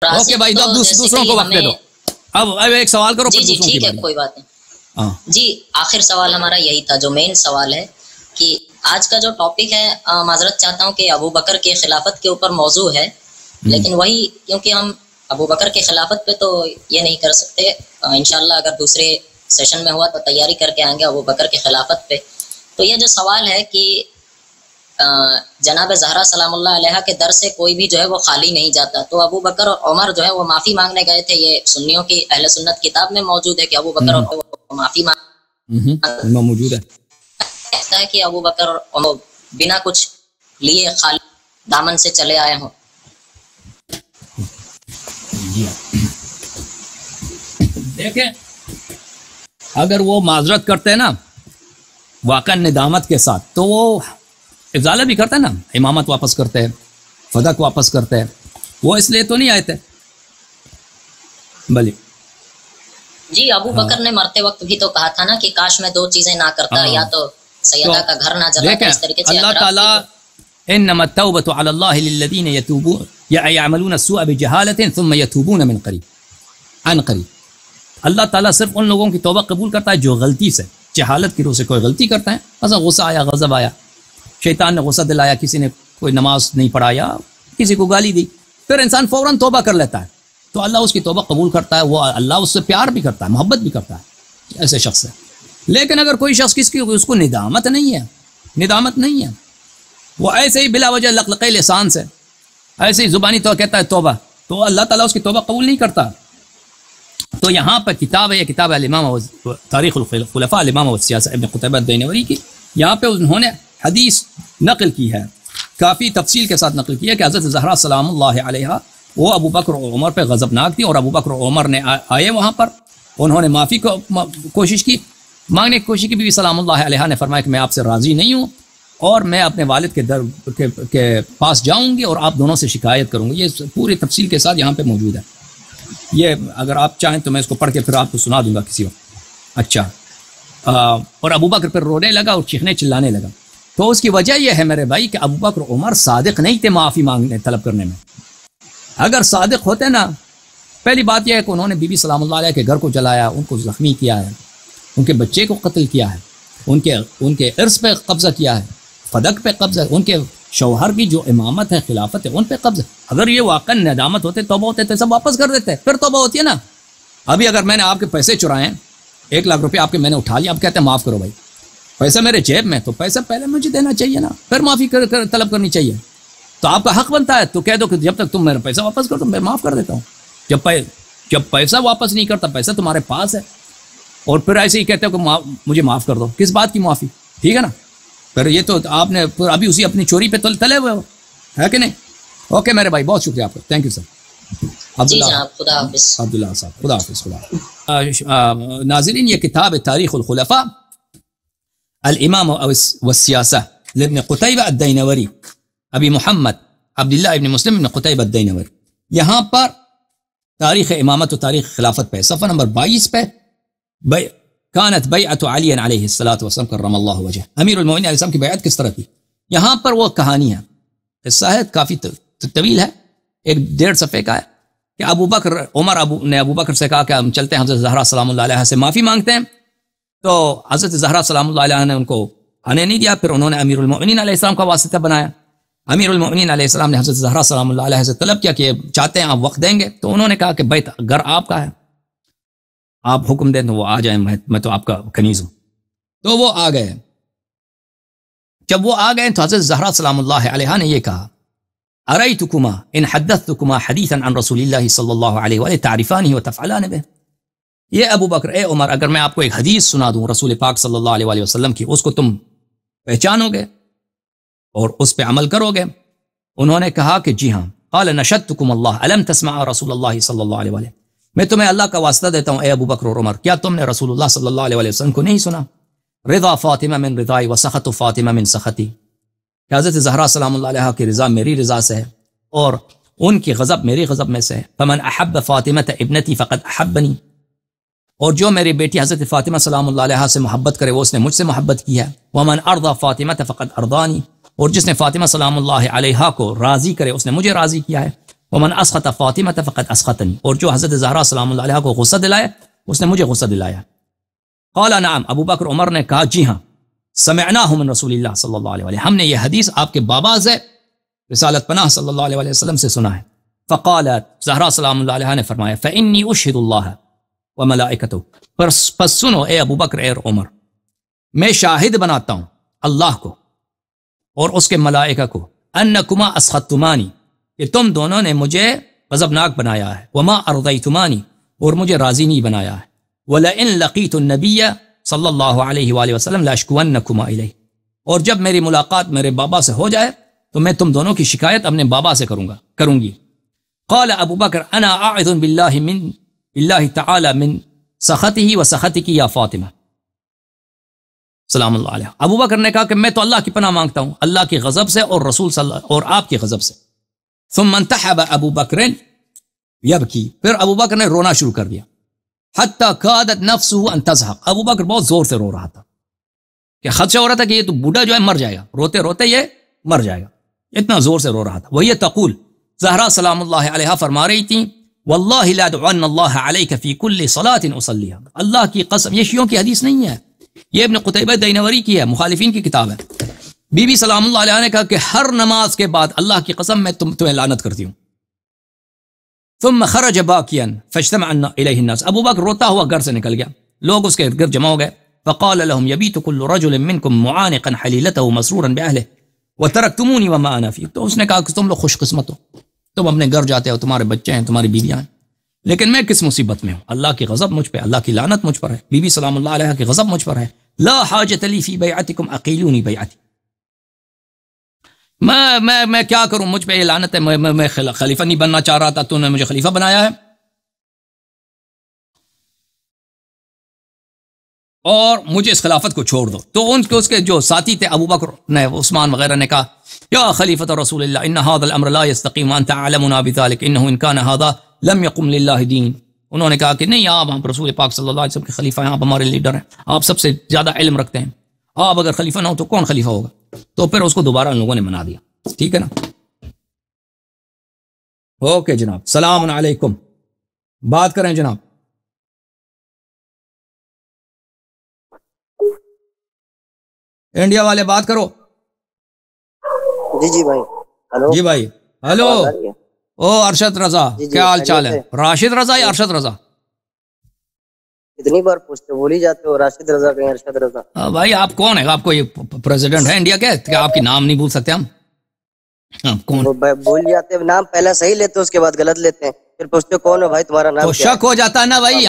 Okay بھائی، اب دوسروں کو وقت دے دو. اب ایک سوال کرو جی پھر جی دوسروں کی ٹھیک ہے، باری. کوئی بات نہیں. ہاں جی آخر سوال ہمارا یہی تھا، جو مین سوال ہے کہ آج کا جو ٹاپک ہے، معذرت چاہتا ہوں کہ ابو بکر کے خلافت کے اوپر موضوع ہے، لیکن وہی کیونکہ ہم ابو بکر کے خلافت پہ تو یہ نہیں کر سکتے، انشاءاللہ اگر دوسرے سیشن میں ہوا تو تیاری کر کے آئیں گے ابو بکر کے خلافت پہ. تو یہ جو سوال ہے کہ جناب زہرا سلام اللہ علیہ کے در سے کوئی بھی جو ہے وہ خالی نہیں جاتا، تو ابو بکر اور عمر جو ہے وہ معافی مانگنے گئے تھے. یہ سنیوں کی اہل سنت کتاب میں موجود ہے کہ ابو بکر اور معافی موجود ہے ایسا ہے کہ ابو بکر اور عمر بنا کچھ لیے خالی دامن سے چلے آئے ہوں. دیکھیں اگر وہ معذرت کرتے ہیں نا واقعا ندامت کے ساتھ، تو وہ افضالہ بھی کرتے ہیں نا، امامت واپس کرتے ہیں، فدق واپس کرتے ہیں، وہ اس لیے تو نہیں آئے تھے. بلی جی ابو بکر نے مرتے وقت بھی تو کہا تھا نا کہ کاش میں دو چیزیں نہ کرتا، یا تو سیدہ کا گھر نہ جلاتا. اس طریقے سے اللہ تعالیٰ انما التوبۃ علی اللہ للذین یتوبون یعملون السوء بجہالۃ ثم یتوبون من قریب عن قریب. اللہ تعالیٰ صرف ان لوگوں کی توبہ قبول کرتا ہے جو غلطی سے، جہالت کی روح سے کوئی غلطی کرتا ہے، مثلا غصہ آیا، غضب آیا، شیطان نے غصہ دلایا، کسی نے کوئی نماز نہیں پڑھایا، کسی کو گالی دی، پھر انسان فوراً توبہ کر لیتا ہے، تو اللہ اس کی توبہ قبول کرتا ہے. وہ اللہ اس سے پیار بھی کرتا ہے، محبت بھی کرتا ہے ایسے شخص سے. لیکن اگر کوئی شخص اس کو ندامت نہیں ہے، وہ ایسے ہی بلا وجہ لقلقے لسان سے ایسے ہی زبانی تو کہتا ہے توبہ، تو اللہ تعالیٰ اس کی توبہ قبول نہیں کرتا. تو یہاں پر کتاب ہے، یہ کتاب ہے الامام تاریخ الخلفاء الامام والسیاسہ ابن قتیبہ الدینوری کی. یہاں پہ انہوں نے حدیث نقل کی ہے، کافی تفصیل کے ساتھ نقل کی ہے کہ حضرت زہرا سلام اللہ علیہ وہ ابو بکر و عمر پہ غضبناک تھی، اور ابو بکر و عمر نے آئے وہاں پر، انہوں نے معافی کو کوشش کی، مانگنے کی کوشش کی. بی بی سلام اللہ علیہ نے فرمایا کہ میں آپ سے راضی نہیں ہوں، اور میں اپنے والد کے در کے پاس جاؤں گی اور آپ دونوں سے شکایت کروں گی. یہ پوری تفصیل کے ساتھ یہاں پہ موجود ہے. یہ اگر آپ چاہیں تو میں اس کو پڑھ کے پھر آپ کو سنا دوں گا کسی وقت. اچھا، اور ابو بکر پھر رونے لگا اور چیخنے چلانے لگا. تو اس کی وجہ یہ ہے میرے بھائی کہ ابو بکر عمر صادق نہیں تھے معافی مانگنے طلب کرنے میں. اگر صادق ہوتے نا، پہلی بات یہ ہے کہ انہوں نے بی بی سلام اللہ علیہ کے گھر کو جلایا، ان کو زخمی کیا ہے، ان کے بچے کو قتل کیا ہے، ان کے عرص پہ قبضہ کیا ہے، فدق پہ قبضہ، ان کے شوہر کی جو امامت ہے، خلافت ہے، ان پہ قبضہ. اگر یہ واقعا ندامت ہوتے، توبہ ہوتے تو سب واپس کر دیتے، پھر توبہ ہوتی ہے نا. ابھی اگر میں نے آپ کے پیسے چرائے ہیں، 1 لاکھ روپے آپ کے میں نے اٹھا لیا، آپ کہتے ہیں معاف کرو بھائی، پیسہ میرے جیب میں، تو پیسہ پہلے مجھے دینا چاہیے نا، پھر معافی طلب کرنی چاہیے. تو آپ کا حق بنتا ہے، تو کہہ دو کہ جب تک تم میرا پیسہ واپس کر دو میں معاف کر دیتا ہوں. جب پیسہ واپس نہیں کرتا، پیسہ تمہارے پاس ہے، اور پھر ایسے ہی کہتے ہو کہ مجھے معاف کر دو، کس بات کی معافی؟ ٹھیک ہے نا. پھر یہ تو آپ نے پھر ابھی اسی اپنی چوری پہ تلے ہوئے ہو، ہے کہ نہیں؟ اوکے میرے بھائی، بہت شکریہ آپ کا، تھینک یو سر. عبداللہ صاحب، خدا حافظ. ناظرین، یہ کتاب ہے تاریخ الخلفاء الامام والسیاسہ لابن قتیبہ الدینوری، ابی محمد عبداللہ ابن مسلم ابن قتیبہ الدینوری. یہاں پر تاریخ امامت و تاریخ خلافت پہ صفحہ نمبر 22 پہ کانت بیعت علی علیہ الصلوۃ والسلام کرم اللہ وجہ، امیر المومنین علیہ السلام کی بیعت کس طرح تھی. یہاں پر وہ کہانی ہے، قصہ ہے کافی طویل ہے، 1.5 صفحے کا ہے، کہ عمر نے ابو بکر سے کہا کہ ہم چلتے ہیں حضرت زہرا سلام اللہ علیہ سے معافی مانگتے ہیں. تو حضرت زہرا سلام اللہ علیہ نے ان کو آنے نہیں دیا، پھر انہوں نے امیر المومنین علیہ السلام کا واسطہ بنایا. امیر المومنین علیہ السلام نے حضرت زہرا سلام اللہ علیہ سے طلب کیا کہ چاہتے ہیں آپ وقت دیں گے، تو انہوں نے کہا کہ بیت گھر آپ کا ہے، آپ حکم دیں تو وہ آ جائیں، میں تو آپ کا کنیز ہوں. تو وہ آ گئے. جب وہ آ گئے تو حضرت زہرا سلام اللہ علیہ نے یہ کہا، ارایتکما ان حدثتکما حدیثا عن رسول اللہ صلی اللہ علیہ وآلہ تعرفانہ وتفعلان بہ. یہ ابو بکر، اے عمر، اگر میں آپ کو ایک حدیث سنا دوں رسول پاک صلی اللہ علیہ وآلہ وسلم کی، اس کو تم پہچانو گے اور اس پہ عمل کرو گے؟ انہوں نے کہا کہ جی ہاں. قال نشدتکم اللہ الم تسمع رسول اللہ صلی اللہ علیہ وآلہ، میں تمہیں اللہ کا واسطہ دیتا ہوں اے ابو بکر اور عمر، کیا تم نے رسول اللہ صلی اللہ علیہ وسلم کو نہیں سنا؟ رضا فاطمہ من رضائی وسخط فاطمہ من سخطی، کہ حضرت زہرا سلام اللہ علیہ کی رضا میری رضا سے ہے اور ان کی غضب میری غضب میں سے ہے. فمن احب فاطمہ ابنتی فقد احبنی، اور جو میری بیٹی حضرت فاطمہ سلام اللہ علیہ سے محبت کرے وہ اس نے مجھ سے محبت کی ہے. ومن ارضى فاطمہ فقد ارضانی، اور جس نے فاطمہ سلام اللہ علیہ کو راضی کرے اس نے مجھے راضی کیا ہے. ومن اسخط فاطمہ فقد اسخطنی، اور جو حضرت زہرا سلام اللہ علیہ کو غصہ دلایا اس نے مجھے غصہ دلایا. قال نعم، ابو بکر عمر نے کہا جی ہاں، سمعناہ من رسول اللہ صلی اللہ علیہ وسلم، ہم نے یہ حدیث آپ کے بابا سے رسالت پناہ صلی اللہ علیہ وسلم سے سنا ہے. فقالت، زہرا سلام اللہ علیہ نے فرمایا فإنی اشہد اللہ وملائکتہ، پس سنو اے ابو بکر اے عمر، میں شاہد بناتا ہوں اللہ کو اور اس کے ملائکہ کو، انکما اسخطتمانی، کہ تم دونوں نے مجھے غضبناک بنایا ہے، وما ارضیتمانی، اور مجھے راضی نہیں بنایا ہے، وَلَئِن لَقِيتُ النَّبِيَّ صلی اللہ علیہ وآلہ وسلم لَأَشْكُوَنَّكُمَا إِلَيْهِ، اور جب میری ملاقات میرے بابا سے ہو جائے تو میں تم دونوں کی شکایت اپنے بابا سے کروں گی. قال ابو بکر انا اعوذ باللہ تعالی من سخطہ وسخطک یا فاطمہ سلام اللہ علیہ. ابو بکر نے کہا کہ میں تو اللہ کی پناہ مانگتا ہوں اللہ کی غضب سے اور رسول صلی اللہ اور آپ کی غضب سے. ثم انتحب ابو بکر یبکی، پھر ابو بکر نے رونا شروع کر دیا. حتی کادت نفسه ان تزهق، ابو بکر بہت زور سے رو رہا تھا کہ خدشہ ہو رہا تھا کہ یہ تو بوڑھا جو ہے مر جائے گا، روتے روتے یہ مر جائے گا، اتنا زور سے رو رہا تھا. وہی تقول، زہرا سلام اللہ علیہ فرما رہی تھی واللہ لا دعن اللہ علیک فی کل صلاۃ اصلیھا، اللہ کی قسم، یہ شیعوں کی حدیث نہیں ہے، یہ ابن قتیبہ دینوری کی ہے، مخالفین کی کتاب ہے. بی بی سلام اللہ علیہ نے کہا کہ ہر نماز کے بعد اللہ کی قسم میں تمہیں لعنت کرتی ہوں. ثم خرج باکیا فاجتمع الیہ الناس، ابو بکر روتا ہوا گھر سے نکل گیا، لوگ اس کے ارد گرد جمع ہو گئے. فقال لهم يبيت كل رجل منكم معانقا حليلته مسرورا باهله وتركتموني وما انا فيه، تو اس نے کہا کہ تم لوگ خوش قسمت ہو، تم اپنے گھر جاتے ہو، تمہارے بچے ہیں، تمہاری بیویاں ہیں، لیکن میں کس مصیبت میں ہوں؟ اللہ کی غضب مجھ پہ، اللہ کی لعنت مجھ پر ہے، بی بی سلام اللہ علیہ کی غضب مجھ پر ہے. لا حاجت لی فی بیعتکم اقیلونی بیعتی، میں کیا کروں، مجھ پہ یہ لعنت ہے، میں خلیفہ نہیں بننا چاہ رہا تھا، تو نے مجھے خلیفہ بنایا ہے. اور مجھے اس خلافت کو چھوڑ دو. تو اس کے جو ساتھی تھے ابو بکر نے، عثمان وغیرہ نے کہا یا خلیفۃ رسول اللہ ان هذا الامر لا يستقيم وانت اعلمنا بذلك انه ان كان هذا لم يقم لله دين. انہوں نے کہا کہ نہیں، آپ ہم رسول پاک صلی اللہ علیہ وسلم کے خلیفہ ہیں، آپ ہمارے لیڈر ہیں، آپ سب سے زیادہ علم رکھتے ہیں، آپ اگر خلیفہ نہ ہو تو کون خلیفہ ہوگا؟ تو پھر اس کو دوبارہ ان لوگوں نے منا دیا. ٹھیک ہے نا؟ اوکے جناب، سلام علیکم، بات کریں جناب. انڈیا والے بات کرو. جی بھائی، ہلو جی بھائی، ہلو. او ارشد رضا، کیا حال چال ہے؟ راشد رضا یا ارشد رضا؟ اتنی بار پوچھتے بول ہی جاتے ہو راشد رضا کہیں ارشد رضا. بھائی آپ کون ہے؟ آپ کو یہ پریزیڈنٹ ہے انڈیا کے، کیا آپ کی نام نہیں بھول سکتے ہم؟ کون بھول جاتے ہیں، نام پہلا صحیح لیتے اس کے بعد غلط لیتے ہیں، پھر پوچھتے کون ہے بھائی تمہارا نام؟ تو شک ہو جاتا ہے نا بھائی،